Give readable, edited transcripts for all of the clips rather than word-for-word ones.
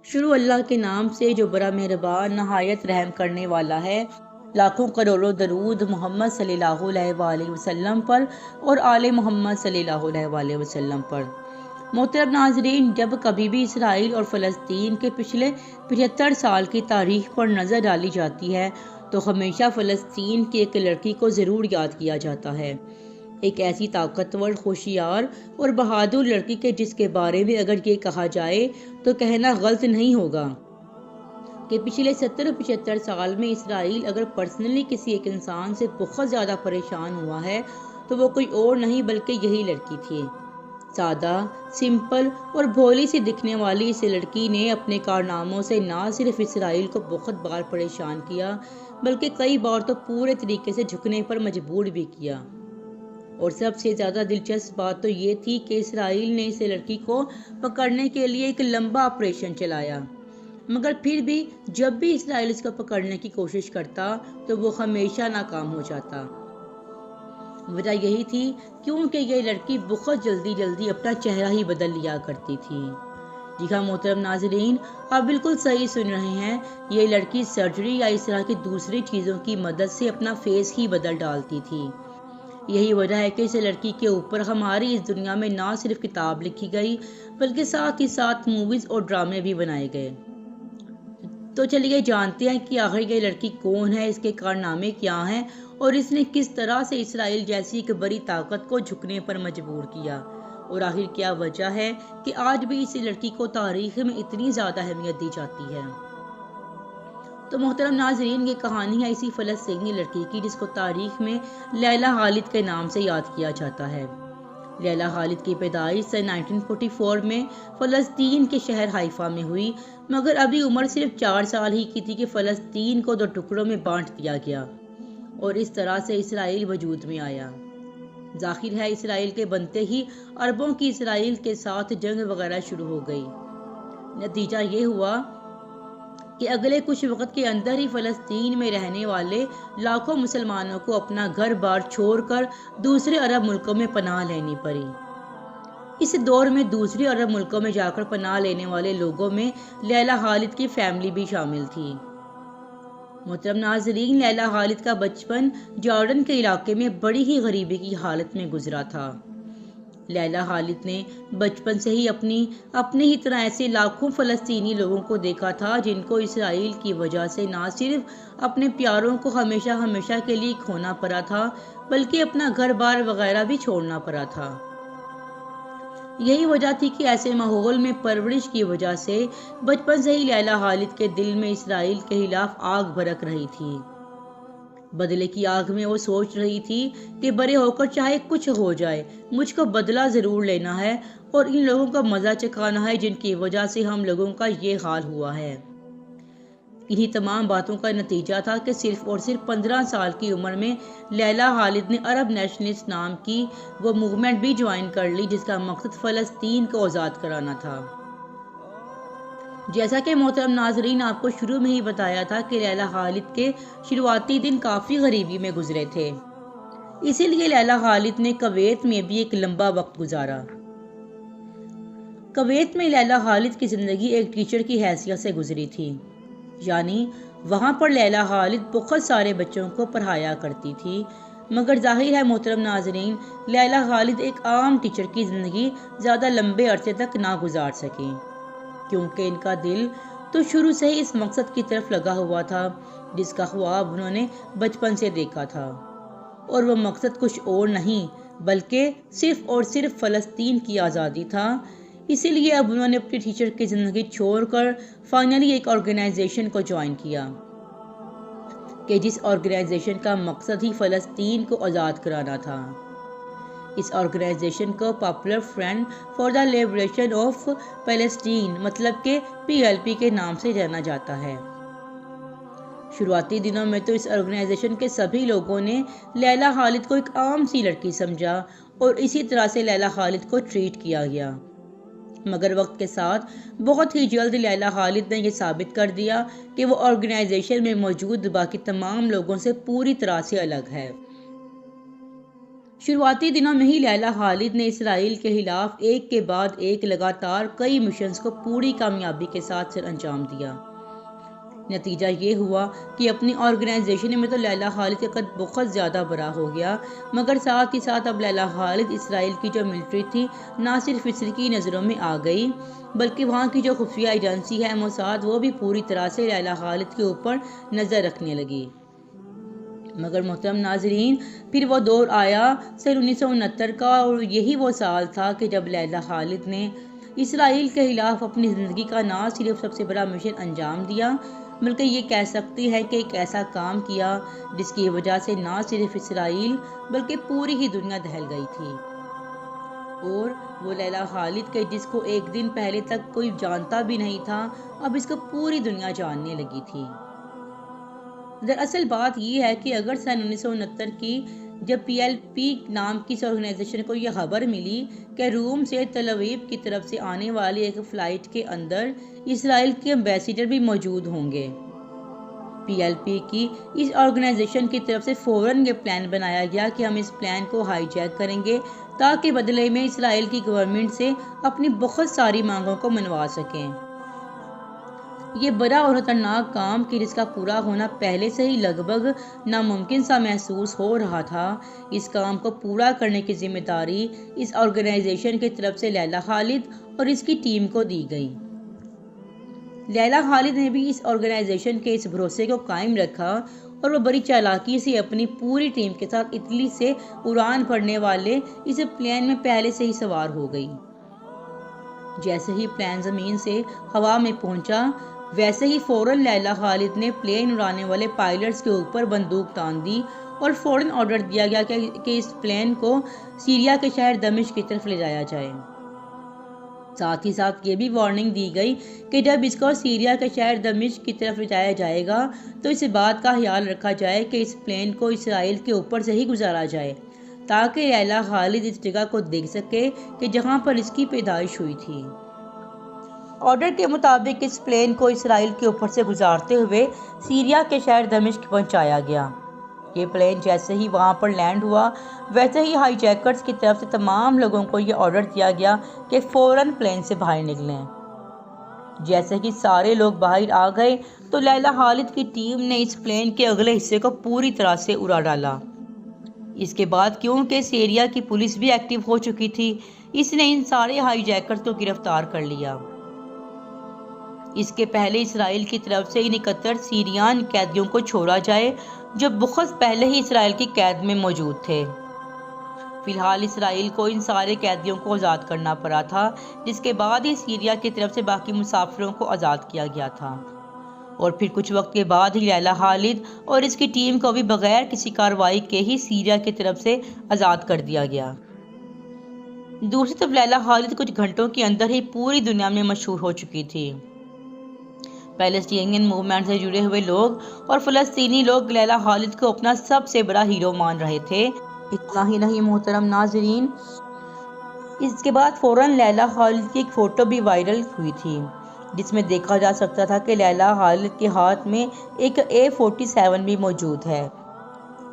شروع اللہ کے نام سے جو بڑا مہربان نہایت رحم کرنے والا ہے۔ لاکھوں کروڑوں درود محمد صلی اللہ علیہ وآلہ وسلم پر اور آل محمد صلی اللہ علیہ وآلہ وسلم پر۔ محترم ناظرین، جب کبھی بھی اسرائیل اور فلسطین کے پچھلے 75 سال کی تاریخ پر نظر ڈالی جاتی ہے تو ہمیشہ فلسطین کی ایک لڑکی کو ضرور یاد کیا جاتا ہے، ایک ایسی طاقتور، ہوشیار اور بہادر لڑکی کے جس کے بارے میں اگر یہ کہا جائے تو کہنا غلط نہیں ہوگا کہ پچھلے 70-75 سال میں اسرائیل اگر پرسنلی کسی ایک انسان سے بہت زیادہ پریشان ہوا ہے تو وہ کوئی اور نہیں بلکہ یہی لڑکی تھی۔ سادہ، سمپل اور بھولی سی دکھنے والی اس لڑکی نے اپنے کارناموں سے نہ صرف اسرائیل کو بہت بار پریشان کیا بلکہ کئی بار تو پورے طریقے سے جھکنے پر مجبور بھی کیا۔ اور سب سے زیادہ دلچسپ بات تو یہ تھی کہ اسرائیل نے اس لڑکی کو پکڑنے کے لیے ایک لمبا آپریشن چلایا، مگر پھر بھی جب بھی اسرائیل اس کو پکڑنے کی کوشش کرتا تو وہ ہمیشہ ناکام ہو جاتا۔ وجہ یہی تھی کیونکہ یہ لڑکی بہت جلدی اپنا چہرہ ہی بدل لیا کرتی تھی۔ جی ہاں محترم ناظرین، آپ بالکل صحیح سن رہے ہیں، یہ لڑکی سرجری یا اس طرح کی دوسری چیزوں کی مدد سے اپنا فیس ہی بدل ڈالتی تھی۔ یہی وجہ ہے کہ اس لڑکی کے اوپر ہماری اس دنیا میں نہ صرف کتاب لکھی گئی بلکہ ساتھ ہی ساتھ موویز اور ڈرامے بھی بنائے گئے۔ تو چلیے جانتے ہیں کہ آخر یہ لڑکی کون ہے، اس کے کارنامے کیا ہیں اور اس نے کس طرح سے اسرائیل جیسی ایک بڑی طاقت کو جھکنے پر مجبور کیا، اور آخر کیا وجہ ہے کہ آج بھی اس لڑکی کو تاریخ میں اتنی زیادہ اہمیت دی جاتی ہے۔ تو محترم ناظرین، یہ کہانی ہے اسی فلسطینی لڑکی کی جس کو تاریخ میں لیلا خالد کے نام سے یاد کیا جاتا ہے۔ لیلا خالد کی پیدائش سن 1944 میں فلسطین کے شہر حیفا میں ہوئی، مگر ابھی عمر صرف 4 سال ہی کی تھی کہ فلسطین کو 2 ٹکڑوں میں بانٹ دیا گیا اور اس طرح سے اسرائیل وجود میں آیا۔ ظاہر ہے اسرائیل کے بنتے ہی عربوں کی اسرائیل کے ساتھ جنگ وغیرہ شروع ہو گئی۔ نتیجہ یہ ہوا کہ اگلے کچھ وقت کے اندر ہی فلسطین میں رہنے والے لاکھوں مسلمانوں کو اپنا گھر بار چھوڑ کر دوسرے عرب ملکوں میں پناہ لینی پڑی۔ اس دور میں دوسرے عرب ملکوں میں جا کر پناہ لینے والے لوگوں میں لیلا خالد کی فیملی بھی شامل تھی۔ محترم ناظرین، لیلا خالد کا بچپن جارڈن کے علاقے میں بڑی ہی غریبی کی حالت میں گزرا تھا۔ لیلا خالد نے بچپن سے ہی اپنے ہی طرح ایسے لاکھوں فلسطینی لوگوں کو دیکھا تھا جن کو اسرائیل کی وجہ سے نہ صرف اپنے پیاروں کو ہمیشہ کے لیے کھونا پڑا تھا بلکہ اپنا گھر بار وغیرہ بھی چھوڑنا پڑا تھا۔ یہی وجہ تھی کہ ایسے ماحول میں پرورش کی وجہ سے بچپن سے ہی لیلا خالد کے دل میں اسرائیل کے خلاف آگ بھڑک رہی تھی۔ بدلے کی آگ میں وہ سوچ رہی تھی کہ بڑے ہو کر چاہے کچھ ہو جائے مجھ کو بدلہ ضرور لینا ہے اور ان لوگوں کا مزہ چکھانا ہے جن کی وجہ سے ہم لوگوں کا یہ حال ہوا ہے۔ انہی تمام باتوں کا نتیجہ تھا کہ صرف 15 سال کی عمر میں لیلا خالد نے عرب نیشنلسٹ نام کی وہ موومنٹ بھی جوائن کر لی جس کا مقصد فلسطین کو آزاد کرانا تھا۔ جیسا کہ محترم ناظرین آپ کو شروع میں ہی بتایا تھا کہ لیلا خالد کے شروعاتی دن کافی غریبی میں گزرے تھے، اسی لیے لیلا خالد نے کویت میں بھی ایک لمبا وقت گزارا۔ کویت میں لیلا خالد کی زندگی ایک ٹیچر کی حیثیت سے گزری تھی، یعنی وہاں پر لیلا خالد بہت سارے بچوں کو پڑھایا کرتی تھی، مگر ظاہر ہے محترم ناظرین لیلا خالد ایک عام ٹیچر کی زندگی زیادہ لمبے عرصے تک نہ گزار سکیں، کیونکہ ان کا دل تو شروع سے ہی اس مقصد کی طرف لگا ہوا تھا جس کا خواب انہوں نے بچپن سے دیکھا تھا، اور وہ مقصد کچھ اور نہیں بلکہ صرف اور صرف فلسطین کی آزادی تھا۔ اسی لیے اب انہوں نے اپنی ٹیچر کی زندگی چھوڑ کر فائنلی ایک آرگنائزیشن کو جوائن کیا کہ جس آرگنائزیشن کا مقصد ہی فلسطین کو آزاد کرانا تھا۔ اس آرگنائزیشن کو popular front for the liberation of Palestine مطلب کہ PLP کے نام سے جانا جاتا ہے۔ شروعاتی دنوں میں تو اس آرگنائزیشن کے سبھی لوگوں نے لیلا خالد کو ایک عام سی لڑکی سمجھا اور اسی طرح سے لیلا خالد کو ٹریٹ کیا گیا، مگر وقت کے ساتھ بہت ہی جلد لیلا خالد نے یہ ثابت کر دیا کہ وہ آرگنائزیشن میں موجود باقی تمام لوگوں سے پوری طرح سے الگ ہے۔ شروعاتی دنوں میں ہی لیلا خالد نے اسرائیل کے خلاف ایک کے بعد ایک لگاتار کئی مشنز کو پوری کامیابی کے ساتھ سر انجام دیا۔ نتیجہ یہ ہوا کہ اپنی آرگنائزیشن میں تو لیلا خالد کا قد بہت زیادہ بڑا ہو گیا، مگر ساتھ ہی ساتھ اب لیلا خالد اسرائیل کی جو ملٹری تھی نہ صرف مصر کی نظروں میں آ گئی، بلکہ وہاں کی جو خفیہ ایجنسی ہے موساد، وہ بھی پوری طرح سے لیلا خالد کے اوپر نظر رکھنے لگی۔ مگر محترم ناظرین، پھر وہ دور آیا سن 1969 کا، اور یہی وہ سال تھا کہ جب لیلا خالد نے اسرائیل کے خلاف اپنی زندگی کا نہ صرف سب سے بڑا مشن انجام دیا، بلکہ یہ کہہ سکتی ہے کہ ایک ایسا کام کیا جس کی وجہ سے نہ صرف اسرائیل بلکہ پوری ہی دنیا دہل گئی تھی۔ اور وہ لیلا خالد کے جس کو ایک دن پہلے تک کوئی جانتا بھی نہیں تھا، اب اس کو پوری دنیا جاننے لگی تھی۔ دراصل بات یہ ہے کہ اگر سن 1969 کی جب PLP نام کی اس آرگنائزیشن کو یہ خبر ملی کہ روم سے تل ابیب کی طرف سے آنے والی ایک فلائٹ کے اندر اسرائیل کے ایمبیسیڈر بھی موجود ہوں گے، PLP کی اس آرگنائزیشن کی طرف سے فوراً یہ پلان بنایا گیا کہ ہم اس پلان کو ہائی جیک کریں گے تاکہ بدلے میں اسرائیل کی گورنمنٹ سے اپنی بہت ساری مانگوں کو منوا سکیں۔ یہ بڑا اور خطرناک کام کہ جس کا پورا ہونا پہلے سے ہی لگ بھگ ناممکن سا محسوس ہو رہا تھا، اس کام کو پورا کرنے کی ذمہ داری اس آرگنائزیشن کی طرف سے لیلا خالد اور اس کی ٹیم کو دی گئی۔ لیلا خالد نے بھی اس آرگنائزیشن کے اس بھروسے کو قائم رکھا اور وہ بڑی چالاکی سے اپنی پوری ٹیم کے ساتھ اٹلی سے اڑان بھرنے والے اس پلین میں پہلے سے ہی سوار ہو گئی۔ جیسے ہی پلین زمین سے ہوا میں پہنچا، ویسے ہی فوراً لیلا خالد نے پلین اڑانے والے پائلٹس کے اوپر بندوق تان دی اور فوراً آرڈر دیا گیا کہ اس پلین کو سیریا کے شہر دمشق کی طرف لے جایا جائے۔ ساتھ ہی ساتھ یہ بھی وارننگ دی گئی کہ جب اس کو سیریا کے شہر دمشق کی طرف لے جایا جائے گا تو اس بات کا خیال رکھا جائے کہ اس پلین کو اسرائیل کے اوپر سے ہی گزارا جائے تاکہ لیلا خالد اس جگہ کو دیکھ سکے کہ جہاں پر اس کی پیدائش ہوئی تھی۔ آرڈر کے مطابق اس پلین کو اسرائیل کے اوپر سے گزارتے ہوئے سیریا کے شہر دمشق پہنچایا گیا۔ یہ پلین جیسے ہی وہاں پر لینڈ ہوا، ویسے ہی ہائی جیکرز کی طرف سے تمام لوگوں کو یہ آرڈر دیا گیا کہ فوراً پلین سے باہر نکلیں۔ جیسے ہی سارے لوگ باہر آ گئے تو لیلا خالد کی ٹیم نے اس پلین کے اگلے حصے کو پوری طرح سے اڑا ڈالا۔ اس کے بعد کیونکہ سیریا کی پولیس بھی ایکٹیو ہو چکی تھی، اس نے ان سارے ہائی جیکرز کو گرفتار کر لیا۔ اس کے پہلے اسرائیل کی طرف سے ان 71 سیریان قیدیوں کو چھوڑا جائے جو بہت پہلے ہی اسرائیل کی قید میں موجود تھے۔ فی الحال اسرائیل کو ان سارے قیدیوں کو آزاد کرنا پڑا تھا، جس کے بعد ہی سیریا کی طرف سے باقی مسافروں کو آزاد کیا گیا تھا، اور پھر کچھ وقت کے بعد ہی لیلا خالد اور اس کی ٹیم کو بھی بغیر کسی کارروائی کے ہی سیریا کی طرف سے آزاد کر دیا گیا۔ دوسری طرف لیلا خالد کچھ گھنٹوں کے اندر ہی پوری دنیا میں مشہور ہو چکی تھی۔ پیلسٹینین موومنٹ سے جڑے ہوئے لوگ اور فلسطینی لوگ لیلا خالد کو اپنا سب سے بڑا ہیرو مان رہے تھے۔ اتنا ہی نہیں محترم ناظرین، اس کے بعد فوراً لیلا خالد کی ایک فوٹو بھی وائرل ہوئی تھی جس میں دیکھا جا سکتا تھا کہ لیلا خالد کے ہاتھ میں ایک A47 بھی موجود ہے۔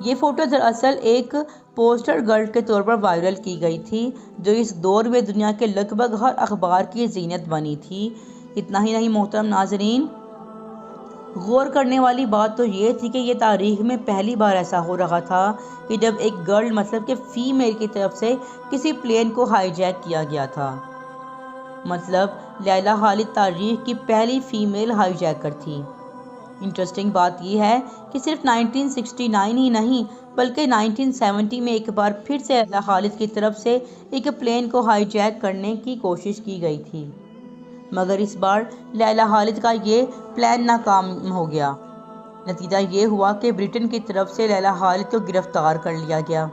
یہ فوٹو دراصل ایک پوسٹر گرل کے طور پر وائرل کی گئی تھی جو اس دور میں دنیا کے لگ بھگ ہر اخبار کی زینت بنی تھی۔ اتنا ہی نہیں محترم ناظرین، غور کرنے والی بات تو یہ تھی کہ یہ تاریخ میں پہلی بار ایسا ہو رہا تھا کہ جب ایک گرل مطلب کہ فیمیل کی طرف سے کسی پلین کو ہائی جیک کیا گیا تھا۔ مطلب لیلا خالد تاریخ کی پہلی فیمیل ہائی جیکر تھی۔ انٹرسٹنگ بات یہ ہے کہ صرف 1969 ہی نہیں بلکہ 1970 میں ایک بار پھر سے لیلا خالد کی طرف سے ایک پلین کو ہائی جیک کرنے کی کوشش کی گئی تھی، مگر اس بار لیلا خالد کا یہ پلان ناکام ہو گیا۔ نتیجہ یہ ہوا کہ برٹن کی طرف سے لیلا خالد کو گرفتار کر لیا گیا،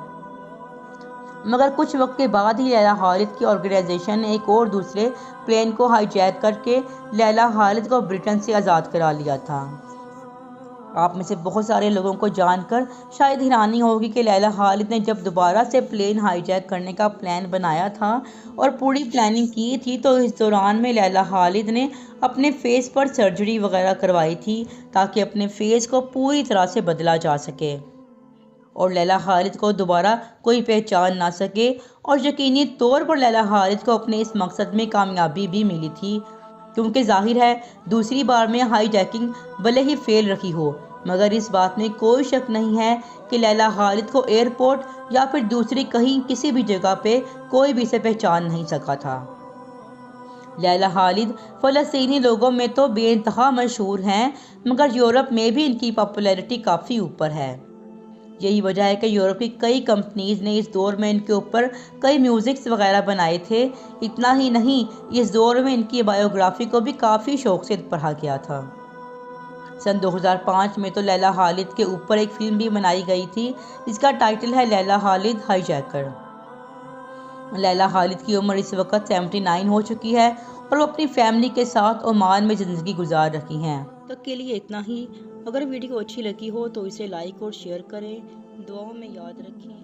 مگر کچھ وقت کے بعد ہی لیلا خالد کی آرگنائزیشن نے ایک اور دوسرے پلین کو ہائی جیک کر کے لیلا خالد کو برٹن سے آزاد کرا لیا تھا۔ آپ میں سے بہت سارے لوگوں کو جان کر شاید حیرانی ہوگی کہ لیلا خالد نے جب دوبارہ سے پلین ہائی جیک کرنے کا پلان بنایا تھا اور پوری پلاننگ کی تھی تو اس دوران میں لیلا خالد نے اپنے فیس پر سرجری وغیرہ کروائی تھی تاکہ اپنے فیس کو پوری طرح سے بدلا جا سکے، اور لیلا خالد کو دوبارہ کوئی پہچان نہ سکے، اور یقینی طور پر لیلا خالد کو اپنے اس مقصد میں کامیابی بھی ملی تھی، کیونکہ ظاہر ہے دوسری بار میں ہائی جیکنگ بھلے ہی فیل رہی ہو، مگر اس بات میں کوئی شک نہیں ہے کہ لیلا خالد کو ایئرپورٹ یا پھر دوسری کہیں کسی بھی جگہ پہ کوئی بھی اسے پہچان نہیں سکا تھا۔ لیلا خالد فلسطینی لوگوں میں تو بے انتہا مشہور ہیں، مگر یورپ میں بھی ان کی پاپولیرٹی کافی اوپر ہے۔ یہی وجہ ہے کہ یورپ کی کئی کمپنیز نے اس دور میں ان کے اوپر کئی میوزکس وغیرہ بنائے تھے۔ اتنا ہی نہیں، اس دور میں ان کی بایوگرافی کو بھی کافی شوق سے پڑھا گیا تھا۔ سن 2005 میں تو لیلا خالد کے اوپر ایک فلم بھی بنائی گئی تھی جس کا ٹائٹل ہے لیلا خالد ہائی جیکر۔ لیلا خالد کی عمر اس وقت 79 ہو چکی ہے اور وہ اپنی فیملی کے ساتھ عمان میں زندگی گزار رہی ہیں۔ تک کے لیے اتنا ہی۔ اگر ویڈیو اچھی لگی ہو تو اسے لائک اور شیئر کریں، دعاؤں میں یاد رکھیں۔